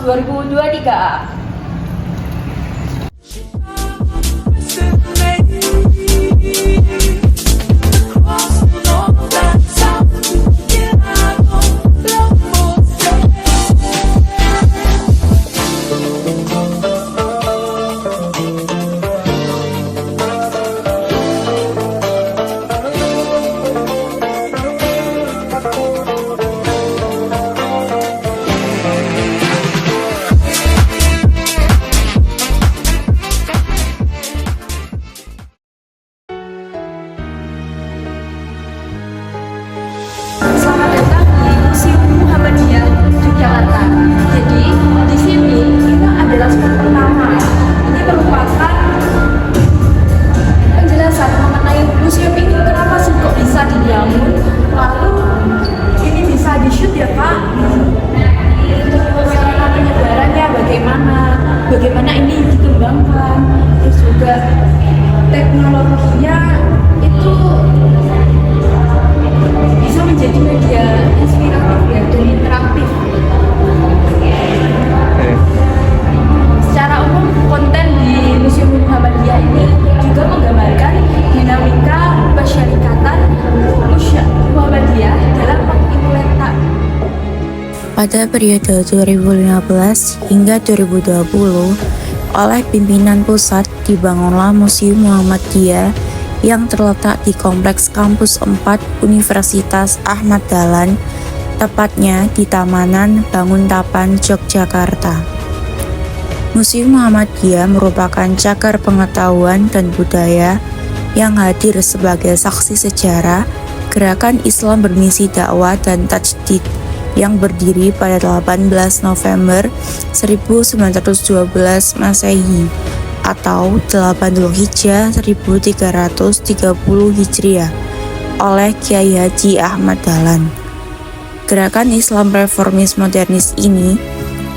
2023. Selamat datang di Museum Muhammadiyah Yogyakarta. Jadi di sini kita adalah spot pertama. Ini merupakan penjelasan mengenai museum ini, kenapa sih kok bisa dibangun, lalu ini bisa di-shoot ya Pak. Sarana penyebarannya bagaimana ini dikembangkan, terus juga teknologinya itu bisa menjadi media inspiratif ya dan interaktif. Secara umum konten di Museum Muhammadiyah ini juga menggambarkan dinamika masyarikatan Muhammadiyah dalam mengimplementasikan. Pada periode 2015 hingga 2020, oleh pimpinan pusat dibangunlah Museum Muhammadiyah yang terletak di Kompleks Kampus 4 Universitas Ahmad Dahlan, tepatnya di Tamanan Banguntapan, Yogyakarta. Museum Muhammadiyah merupakan cagar pengetahuan dan budaya yang hadir sebagai saksi sejarah gerakan Islam bermisi dakwah dan tajdid yang berdiri pada 18 November 1912 Masehi atau 8 Dzulhijjah 1330 Hijriah oleh Kiai Haji Ahmad Dahlan. Gerakan Islam reformis modernis ini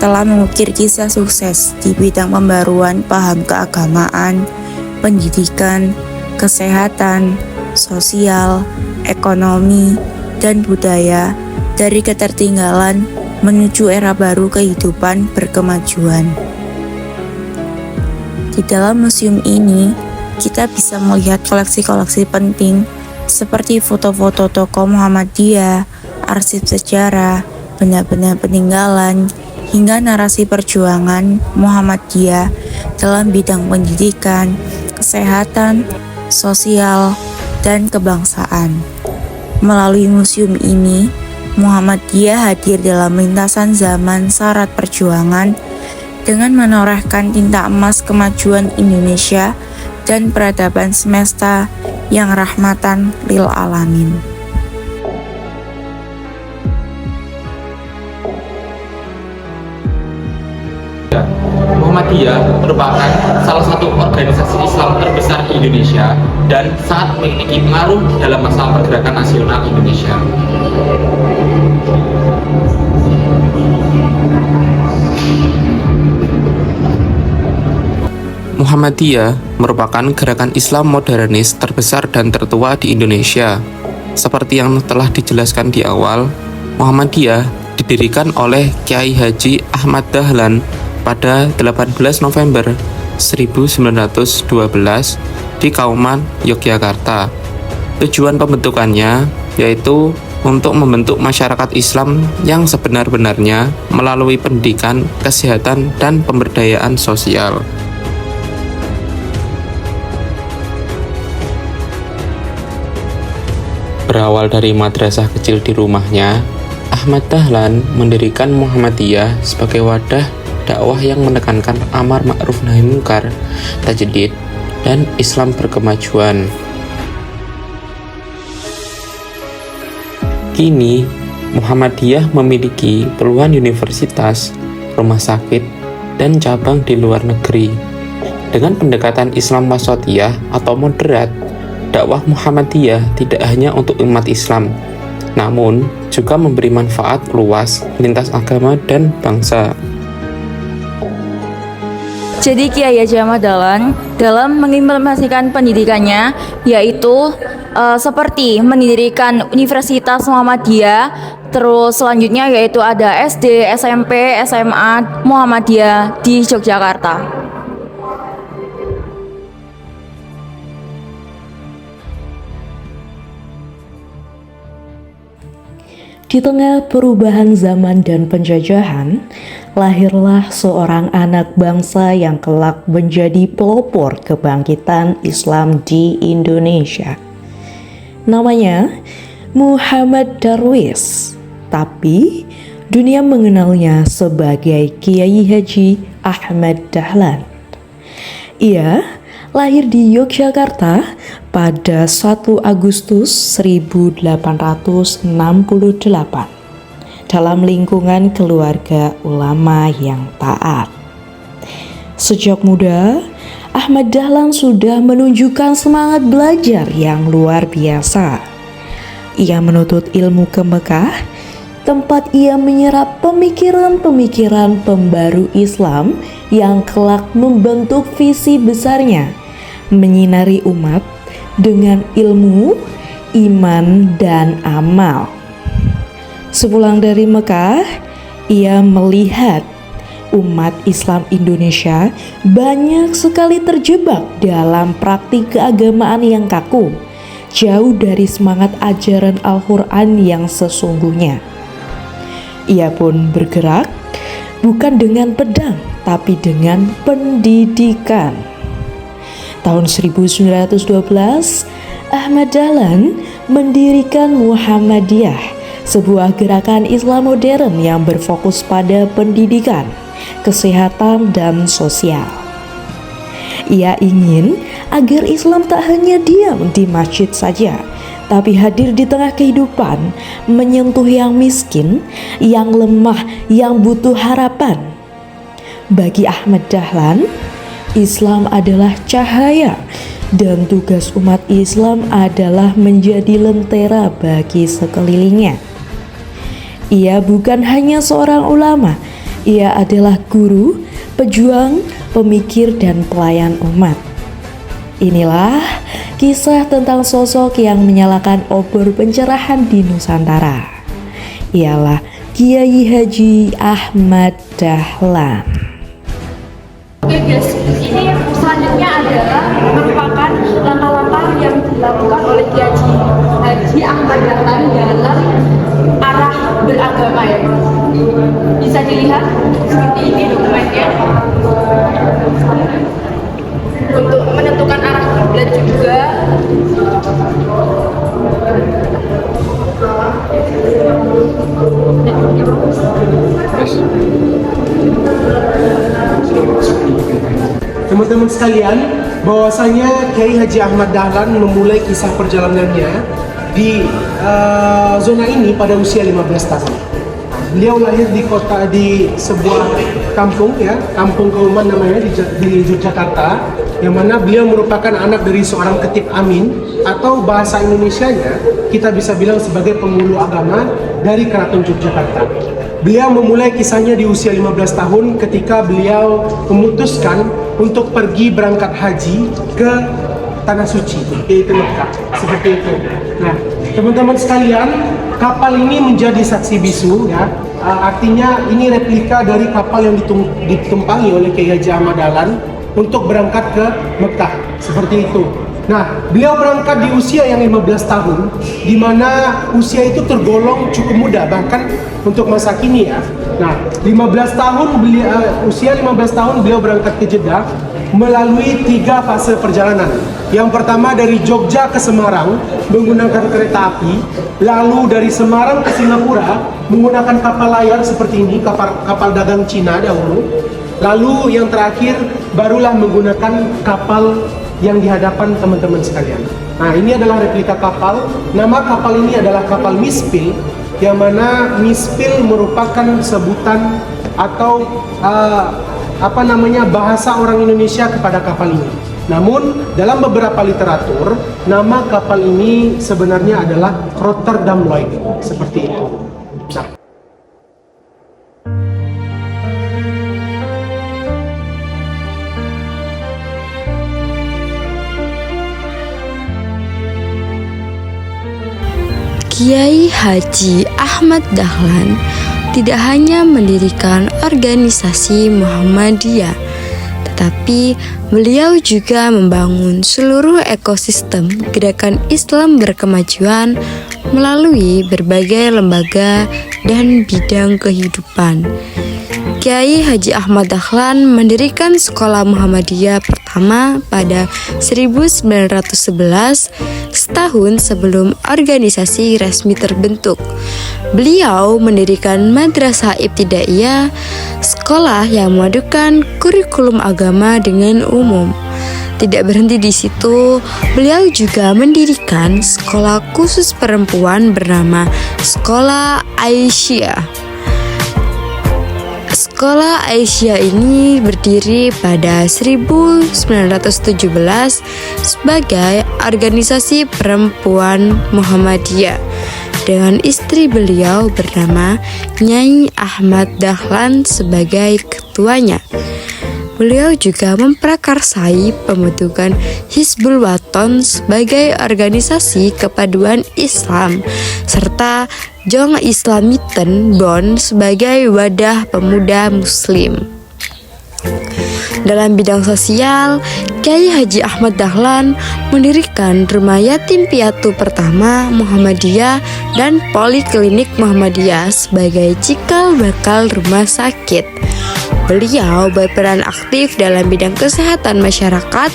telah mengukir kisah sukses di bidang pembaruan paham keagamaan, pendidikan, kesehatan, sosial, ekonomi, dan budaya dari ketertinggalan menuju era baru kehidupan berkemajuan. Di dalam museum ini, kita bisa melihat koleksi-koleksi penting seperti foto-foto tokoh Muhammadiyah, arsip sejarah, benda-benda peninggalan, hingga narasi perjuangan Muhammadiyah dalam bidang pendidikan, kesehatan, sosial, dan kebangsaan. Melalui museum ini, Muhammadiyah hadir dalam lintasan zaman syarat perjuangan dengan menorehkan tinta emas kemajuan Indonesia dan peradaban semesta yang rahmatan lil alamin. Muhammadiyah merupakan salah satu organisasi Islam terbesar di Indonesia dan sangat memiliki pengaruh dalam masalah pergerakan nasional Indonesia. Muhammadiyah merupakan gerakan Islam modernis terbesar dan tertua di Indonesia. Seperti yang telah dijelaskan di awal, Muhammadiyah didirikan oleh Kiai Haji Ahmad Dahlan pada 18 November 1912 di Kauman, Yogyakarta. Tujuan pembentukannya yaitu untuk membentuk masyarakat Islam yang sebenar-benarnya melalui pendidikan, kesehatan, dan pemberdayaan sosial. Berawal dari madrasah kecil di rumahnya, Ahmad Dahlan mendirikan Muhammadiyah sebagai wadah dakwah yang menekankan amar ma'ruf nahi munkar, tajdid, dan Islam berkemajuan. Kini, Muhammadiyah memiliki puluhan universitas, rumah sakit, dan cabang di luar negeri. Dengan pendekatan Islam wasatiyah atau moderat, dakwah Muhammadiyah tidak hanya untuk umat Islam, namun juga memberi manfaat luas lintas agama dan bangsa. Jadi Kiai Haji Ahmad Dahlan dalam mengimplementasikan pendidikannya yaitu seperti mendirikan Universitas Muhammadiyah, Terus selanjutnya yaitu ada SD, SMP, SMA, Muhammadiyah di Yogyakarta. Di tengah perubahan zaman dan penjajahan, lahirlah seorang anak bangsa yang kelak menjadi pelopor kebangkitan Islam di Indonesia. Namanya Muhammad Darwis, tapi dunia mengenalnya sebagai Kiai Haji Ahmad Dahlan. Ia lahir di Yogyakarta pada 1 Agustus 1868 dalam lingkungan keluarga ulama yang taat. Sejak muda, Ahmad Dahlan sudah menunjukkan semangat belajar yang luar biasa. Ia menuntut ilmu ke Mekah, tempat ia menyerap pemikiran-pemikiran pembaru Islam yang kelak membentuk visi besarnya, menyinari umat dengan ilmu, iman, dan amal. Sepulang dari Mekah, ia melihat umat Islam Indonesia banyak sekali terjebak dalam praktik keagamaan yang kaku, jauh dari semangat ajaran Al-Quran yang sesungguhnya. Ia pun bergerak bukan dengan pedang, tapi dengan pendidikan. Tahun 1912, Ahmad Dahlan mendirikan Muhammadiyah, sebuah gerakan Islam modern yang berfokus pada pendidikan, kesehatan, dan sosial. Ia ingin agar Islam tak hanya diam di masjid saja, tapi hadir di tengah kehidupan, menyentuh yang miskin, yang lemah, yang butuh harapan. Bagi Ahmad Dahlan, Islam adalah cahaya, dan tugas umat Islam adalah menjadi lentera bagi sekelilingnya. Ia bukan hanya seorang ulama, ia adalah guru, pejuang, pemikir, dan pelayan umat. Inilah kisah tentang sosok yang menyalakan obor pencerahan di Nusantara. Ialah Kiai Haji Ahmad Dahlan. Oke guys, ini selanjutnya adalah merupakan langkah-langkah yang dilakukan oleh Kiai Haji Ahmad Dahlan dalam arah beragama ya. Bisa dilihat seperti ini dokumennya. Untuk menentukan arah kiblat juga. Teman-teman sekalian, bahwasanya Kiai Haji Ahmad Dahlan memulai kisah perjalanannya di zona ini pada usia 15 tahun. Beliau lahir di sebuah kampung ya, Kampung Kauman namanya di Yogyakarta, yang mana beliau merupakan anak dari seorang ketib amin, atau bahasa Indonesianya kita bisa bilang sebagai penghulu agama dari Keraton Yogyakarta. Beliau memulai kisahnya di usia 15 tahun ketika beliau memutuskan untuk pergi berangkat haji ke Tanah Suci, yaitu Mekah, seperti itu. Nah, teman-teman sekalian, kapal ini menjadi saksi bisu ya. Artinya ini replika dari kapal yang ditumpangi oleh Kiai Haji Ahmad Dahlan untuk berangkat ke Mekah, seperti itu. Nah, beliau berangkat di usia yang 15 tahun, di mana usia itu tergolong cukup muda, bahkan untuk masa kini ya. Nah, 15 tahun usia 15 tahun beliau berangkat ke Jeddah melalui 3 fase perjalanan. Yang pertama dari Jogja ke Semarang menggunakan kereta api, lalu dari Semarang ke Singapura menggunakan kapal layar seperti ini, kapal dagang Cina dahulu. Lalu yang terakhir barulah menggunakan kapal yang di hadapan teman-teman sekalian. Nah, ini adalah replika kapal. Nama kapal ini adalah kapal Mispil, yang mana Mispil merupakan sebutan atau bahasa orang Indonesia kepada kapal ini. Namun dalam beberapa literatur, nama kapal ini sebenarnya adalah Rotterdam Lloyd, seperti itu. Nah. Kiai Haji Ahmad Dahlan tidak hanya mendirikan organisasi Muhammadiyah, tetapi beliau juga membangun seluruh ekosistem gerakan Islam berkemajuan melalui berbagai lembaga dan bidang kehidupan. Kiai Haji Ahmad Dahlan mendirikan sekolah Muhammadiyah pertama pada 1911, setahun sebelum organisasi resmi terbentuk. Beliau mendirikan Madrasah Ibtidaiyah, sekolah yang memadukan kurikulum agama dengan umum. Tidak berhenti di situ, beliau juga mendirikan sekolah khusus perempuan bernama Sekolah Aisyah. Sekolah Aisyah ini berdiri pada 1917 sebagai organisasi perempuan Muhammadiyah dengan istri beliau bernama Nyai Ahmad Dahlan sebagai ketuanya. Beliau juga memprakarsai pembentukan Hizbul Waton sebagai organisasi kepaduan Islam, serta Jong Islamiten Bond sebagai wadah pemuda Muslim. Dalam bidang sosial, Kiai Haji Ahmad Dahlan mendirikan Rumah Yatim Piatu pertama Muhammadiyah dan Poliklinik Muhammadiyah sebagai cikal bakal rumah sakit. Beliau berperan aktif dalam bidang kesehatan masyarakat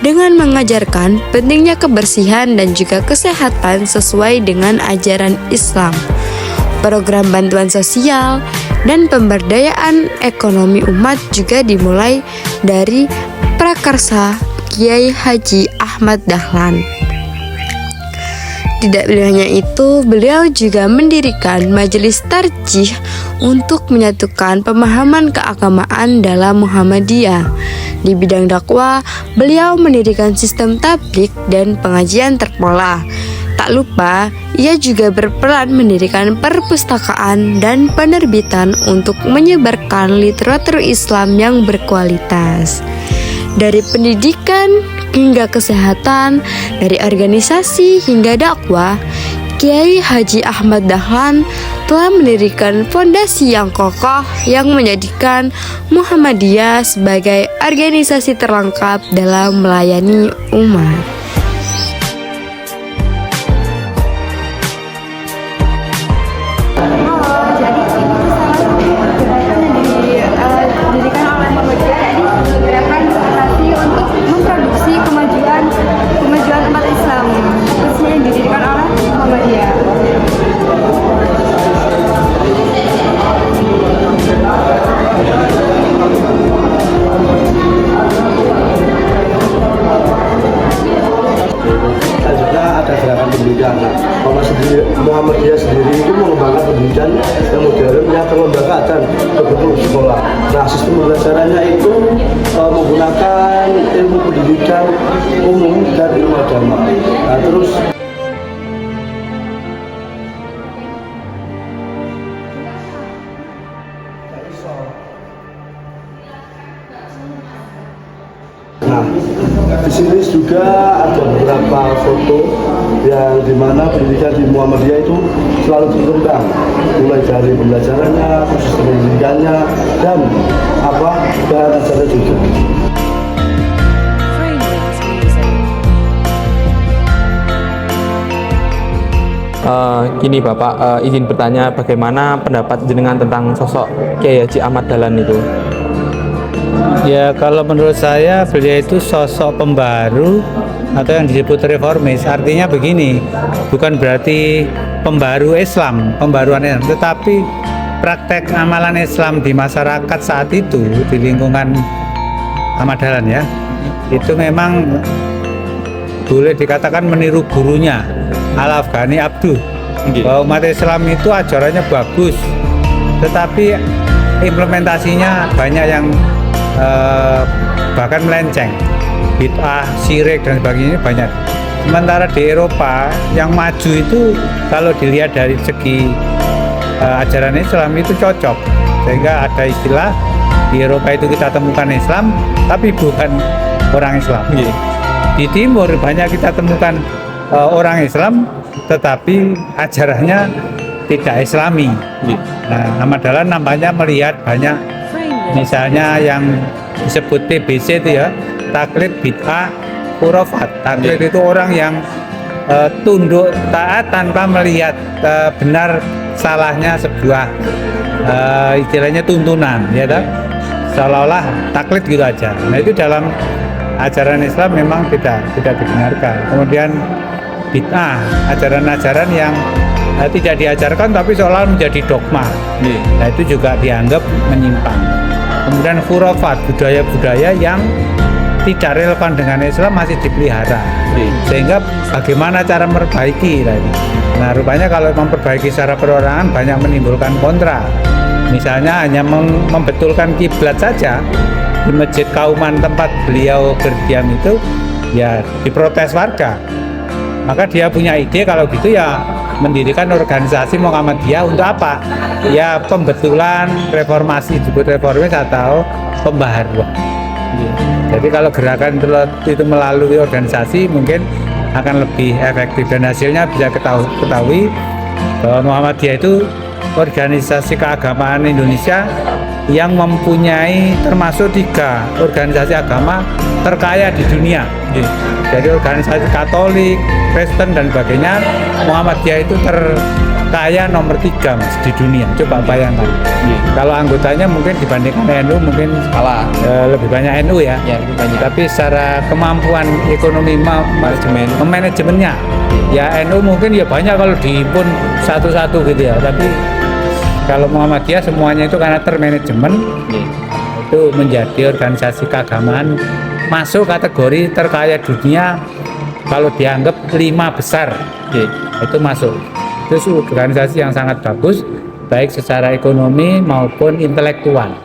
dengan mengajarkan pentingnya kebersihan dan juga kesehatan sesuai dengan ajaran Islam. Program bantuan sosial dan pemberdayaan ekonomi umat juga dimulai dari prakarsa Kiai Haji Ahmad Dahlan. Tidak hanya itu, beliau juga mendirikan majelis tarjih untuk menyatukan pemahaman keagamaan dalam Muhammadiyah. Di bidang dakwah, beliau mendirikan sistem tabligh dan pengajian terpola. Tak lupa, ia juga berperan mendirikan perpustakaan dan penerbitan untuk menyebarkan literatur Islam yang berkualitas. Dari pendidikan hingga kesehatan, dari organisasi hingga dakwah, Kiai Haji Ahmad Dahlan telah mendirikan fondasi yang kokoh yang menjadikan Muhammadiyah sebagai organisasi terlengkap dalam melayani umat. Muhammadiyah sendiri itu mengembangkan pendidikan yang modern yang terlembaga dan berbentuk sekolah. Nah, sistem pembelajarannya itu menggunakan ilmu pendidikan umum dan ilmu agama. Nah, terus di sini juga ada beberapa foto yang dimana pendidikan di Muhammadiyah itu selalu berkembang, mulai dari pembelajarannya, proses pendidikannya, dan bahan ajarnya juga. Gini Bapak, izin bertanya bagaimana pendapat jenengan tentang sosok Kiai Haji Ahmad Dahlan itu? Ya, kalau menurut saya beliau itu sosok pembaru atau yang disebut reformis. Artinya begini, bukan berarti pembaru Islam, pembaruan Islam, tetapi praktek amalan Islam di masyarakat saat itu di lingkungan Ahmad Dahlan ya, itu memang boleh dikatakan meniru gurunya Al-Afghani Abduh. Bahwa umat Islam itu ajarannya bagus, tetapi implementasinya banyak yang bahkan melenceng, bid'ah, syirik dan sebagainya banyak. Sementara di Eropa yang maju itu kalau dilihat dari segi ajaran Islam itu cocok, sehingga ada istilah di Eropa itu kita temukan Islam tapi bukan orang Islam. Di Timur banyak kita temukan orang Islam tetapi ajarannya tidak Islami. Nah, Ahmad Dahlan nampaknya melihat banyak, misalnya yang disebut TBC itu ya, taklid bid'ah khurafat. Taklid itu orang yang tunduk taat tanpa melihat benar salahnya sebuah istilahnya tuntunan, ya kan? Seolah-olah taklid gitu aja. Nah, itu dalam ajaran Islam memang tidak dibenarkan. Kemudian bid'ah, ajaran-ajaran yang tidak diajarkan tapi seolah menjadi dogma. Nah, itu juga dianggap menyimpang. Kemudian khurafat, budaya-budaya yang tidak relevan dengan Islam masih dipelihara. Sehingga bagaimana cara memperbaiki tadi. Nah, rupanya kalau memperbaiki secara perorangan banyak menimbulkan kontra. Misalnya hanya membetulkan kiblat saja di masjid Kauman tempat beliau berdiam itu, ya diprotes warga. Maka dia punya ide kalau gitu ya mendirikan organisasi Muhammadiyah untuk apa? Ya pembetulan reformasi, disebut reformis atau pembaharuan. Jadi kalau gerakan itu melalui organisasi mungkin akan lebih efektif dan hasilnya bisa ketahui bahwa Muhammadiyah itu organisasi keagamaan Indonesia yang mempunyai termasuk 3 organisasi agama terkaya di dunia. Jadi organisasi Katolik, Kristen dan sebagainya, Muhammadiyah itu terkaya nomor 3 Mas, di dunia. Coba bayangkan. Kalau anggotanya mungkin dibandingkan NU mungkin kalah, lebih banyak NU ya. Lebih banyak. Tapi secara kemampuan ekonomi manajemennya, ya NU mungkin ya banyak kalau dihimpun satu-satu gitu ya. Tapi kalau Muhammadiyah semuanya itu karena termanajemen, itu menjadi organisasi keagamaan masuk kategori terkaya dunia. Kalau dianggap 5 besar, itu masuk. Itu organisasi yang sangat bagus, baik secara ekonomi maupun intelektual.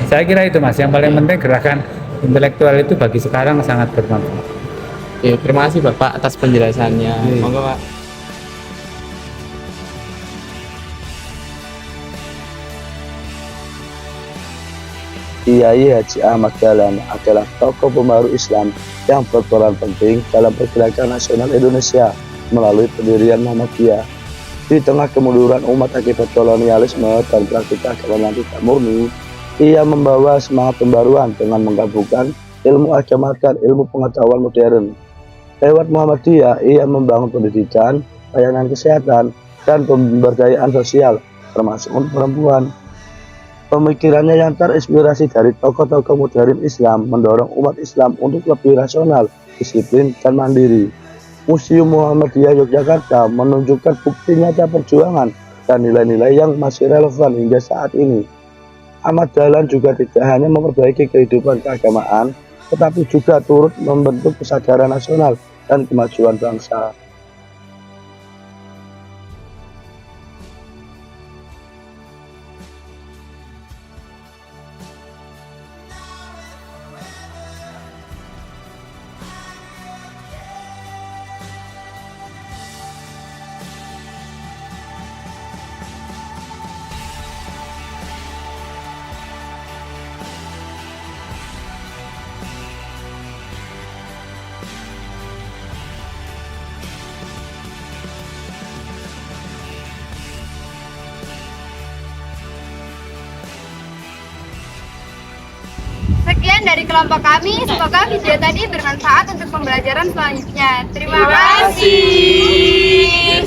Saya kira itu Mas, yang paling penting gerakan intelektual itu bagi sekarang sangat bermanfaat. Terima kasih Bapak atas penjelasannya. Monggo Pak. Kiai Haji Ahmad Dahlan adalah tokoh pembaru Islam yang berperan penting dalam pergerakan nasional Indonesia melalui pendirian Muhammadiyah. Di tengah kemunduran umat akibat kolonialisme dan praktik agama yang tidak murni, ia membawa semangat pembaruan dengan menggabungkan ilmu agama dan ilmu pengetahuan modern. Lewat Muhammadiyah, ia membangun pendidikan, layanan kesehatan, dan pemberdayaan sosial, termasuk untuk perempuan. Pemikirannya yang terinspirasi dari tokoh-tokoh modern Islam mendorong umat Islam untuk lebih rasional, disiplin, dan mandiri. Museum Muhammadiyah Yogyakarta menunjukkan bukti nyata perjuangan dan nilai-nilai yang masih relevan hingga saat ini. Ahmad Dahlan juga tidak hanya memperbaiki kehidupan keagamaan, tetapi juga turut membentuk kesadaran nasional dan kemajuan bangsa. Sekian dari kelompok kami, semoga video tadi bermanfaat untuk pembelajaran selanjutnya. Terima kasih.